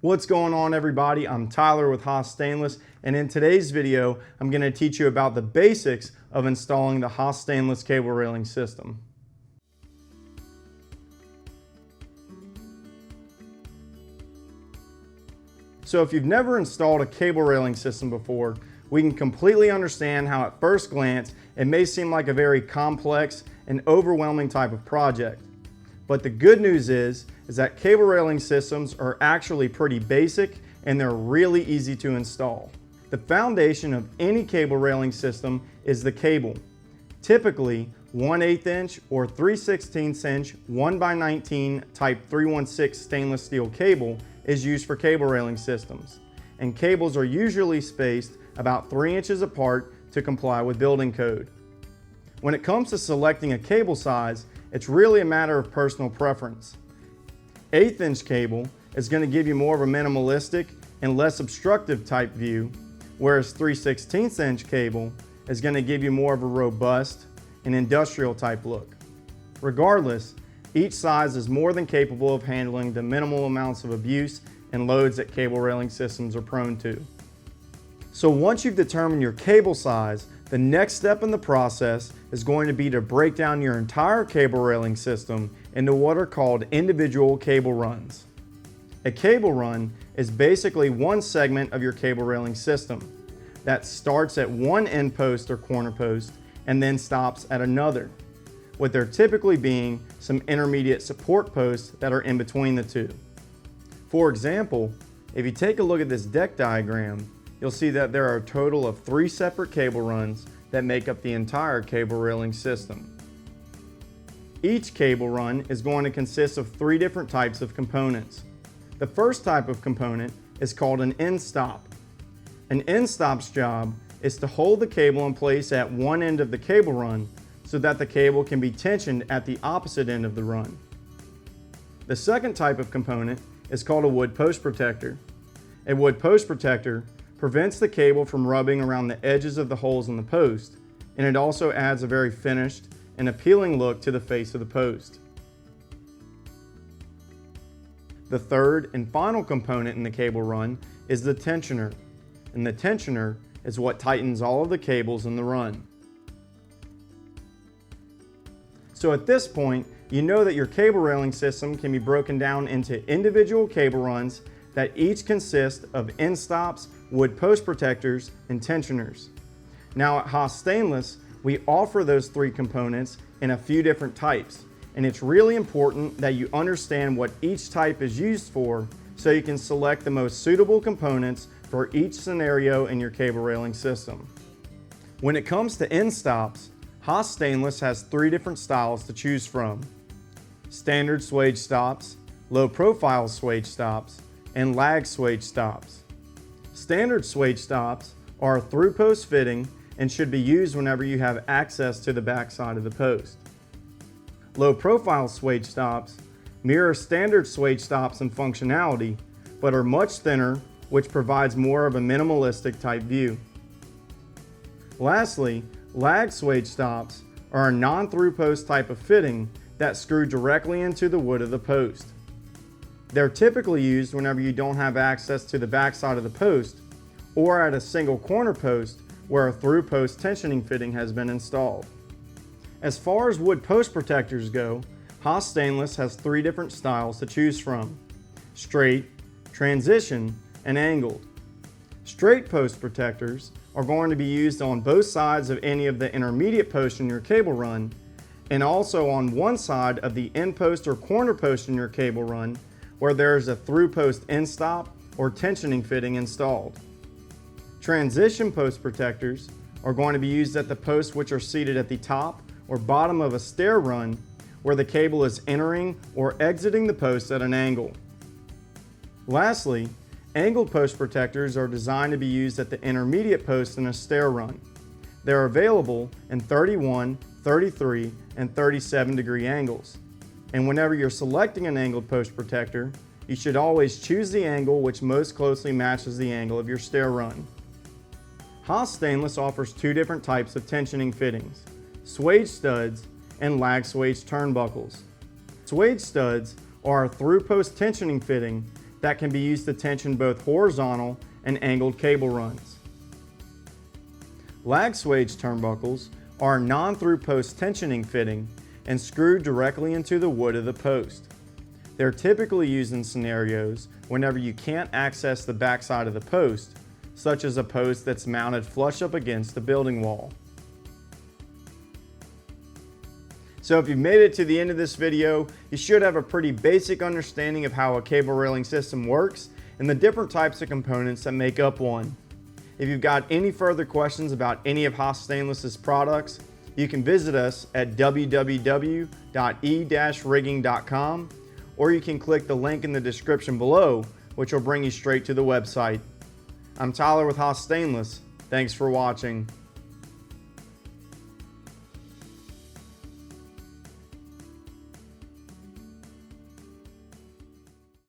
What's going on, everybody? I'm Tyler with HAAS Stainless, and in today's video I'm going to teach you about the basics of installing the HAAS Stainless cable railing system. So if you've never installed a cable railing system before, we can completely understand how at first glance it may seem like a very complex and overwhelming type of project. But the good news is that cable railing systems are actually pretty basic and they're really easy to install. The foundation of any cable railing system is the cable. Typically, 1/8 inch or 3/16 inch 1x19 type 316 stainless steel cable is used for cable railing systems. And cables are usually spaced about 3 inches apart to comply with building code. When it comes to selecting a cable size, it's really a matter of personal preference. 1/8 inch cable is going to give you more of a minimalistic and less obstructive type view, whereas 3/16 inch cable is going to give you more of a robust and industrial type look. Regardless, each size is more than capable of handling the minimal amounts of abuse and loads that cable railing systems are prone to. So once you've determined your cable size, the next step in the process is going to be to break down your entire cable railing system into what are called individual cable runs. A cable run is basically one segment of your cable railing system that starts at one end post or corner post and then stops at another, with there typically being some intermediate support posts that are in between the two. For example, if you take a look at this deck diagram, you'll see that there are a total of 3 separate cable runs that make up the entire cable railing system. Each cable run is going to consist of 3 different types of components. The first type of component is called an end stop. An end stop's job is to hold the cable in place at one end of the cable run so that the cable can be tensioned at the opposite end of the run. The second type of component is called a wood post protector. A wood post protector prevents the cable from rubbing around the edges of the holes in the post, and it also adds a very finished and appealing look to the face of the post. The third and final component in the cable run is the tensioner, and the tensioner is what tightens all of the cables in the run. So at this point, you know that your cable railing system can be broken down into individual cable runs that each consist of end stops, wood post protectors, and tensioners. Now at HAAS Stainless, we offer those 3 components in a few different types, and it's really important that you understand what each type is used for so you can select the most suitable components for each scenario in your cable railing system. When it comes to end stops, HAAS Stainless has 3 different styles to choose from: standard swage stops, low profile swage stops, and lag swage stops. Standard swage stops are a through post fitting and should be used whenever you have access to the back side of the post. Low profile swage stops mirror standard swage stops in functionality, but are much thinner, which provides more of a minimalistic type view. Lastly, lag swage stops are a non-through post type of fitting that screw directly into the wood of the post. They're typically used whenever you don't have access to the back side of the post or at a single corner post where a through post tensioning fitting has been installed. As far as wood post protectors go, HAAS Stainless has 3 different styles to choose from: straight, transition, and angled. Straight post protectors are going to be used on both sides of any of the intermediate posts in your cable run, and also on one side of the end post or corner post in your cable run where there is a through post end stop or tensioning fitting installed. Transition post protectors are going to be used at the posts which are seated at the top or bottom of a stair run where the cable is entering or exiting the post at an angle. Lastly, angled post protectors are designed to be used at the intermediate post in a stair run. They're available in 31, 33, and 37 degree angles. And whenever you're selecting an angled post protector, you should always choose the angle which most closely matches the angle of your stair run. HAAS Stainless offers 2 different types of tensioning fittings: swage studs and lag swage turnbuckles. Swage studs are a through post tensioning fitting that can be used to tension both horizontal and angled cable runs. Lag swage turnbuckles are a non-through post tensioning fitting and screwed directly into the wood of the post. They're typically used in scenarios whenever you can't access the backside of the post, such as a post that's mounted flush up against the building wall. So if you've made it to the end of this video, you should have a pretty basic understanding of how a cable railing system works and the different types of components that make up one. If you've got any further questions about any of HAAS Stainless's products, you can visit us at www.E-Rigging.com, or you can click the link in the description below, which will bring you straight to the website. I'm Tyler with HAAS Stainless. Thanks for watching.